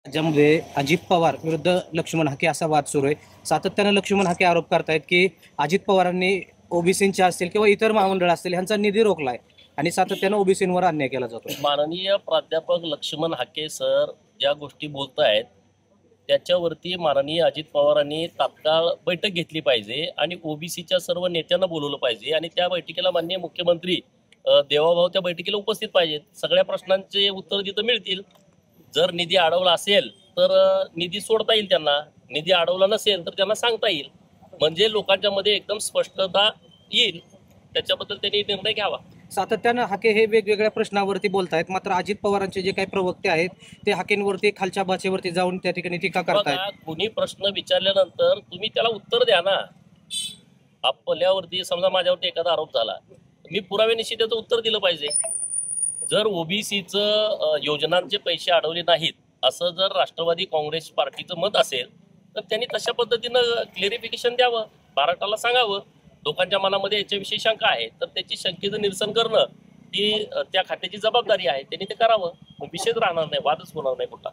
राज्यामध्ये अजित पवार विरुद्ध लक्ष्मण हाके असा वाद सुरू आहे. सातत्यानं लक्ष्मण हाके आरोप करतायत की अजित पवारांनी ओबीसींच्या असतील किंवा इतर महामंडळ असतील यांचा निधी रोखलाय आणि सातत्यानं ओबीसींवर अन्याय केला जातो. माननीय प्राध्यापक लक्ष्मण हाके सर ज्या गोष्टी बोलतायत त्याच्यावरती माननीय अजित पवारांनी तात्काळ बैठक घेतली पाहिजे आणि ओबीसीच्या सर्व नेत्यांना बोलवलं पाहिजे आणि त्या बैठकीला माननीय मुख्यमंत्री देवाभाऊ त्या बैठकीला उपस्थित पाहिजेत. सगळ्या प्रश्नांचे उत्तर तिथं मिळतील. जर निधी अडवला असेल तर निधी सोडता येईल, त्यांना निधी अडवला नसेल तर त्यांना सांगता येईल, म्हणजे लोकांच्या मध्ये एकदम स्पष्टता येईल. त्याच्याबद्दल त्यांनी निर्णय घ्यावा. सातत्यानं हाके हे वेगवेगळ्या प्रश्नावरती बोलतायत, मात्र अजित पवारांचे जे काही प्रवक्ते आहेत ते हाकेंवरती खालच्या भाषेवरती जाऊन त्या ठिकाणी टीका करतायत. बघा, कुणी प्रश्न विचारल्यानंतर तुम्ही त्याला उत्तर द्या ना. आपल्यावरती समजा माझ्यावरती एखादा आरोप झाला, मी पुराव्यानिशी त्याचं उत्तर दिलं पाहिजे. जर ओबीसीचं योजनांचे पैसे अडवले नाहीत असं जर राष्ट्रवादी काँग्रेस पार्टीचं मत असेल तर त्यांनी तशा पद्धतीनं क्लेरिफिकेशन द्यावं, महाराष्ट्राला सांगावं. लोकांच्या मनामध्ये याच्याविषयी शंका आहे तर त्याची शंकेचं निरसन करणं ही त्या खात्याची जबाबदारी आहे. त्यांनी ते करावं, विषयच राहणार नाही, वादच होणार नाही कुठला.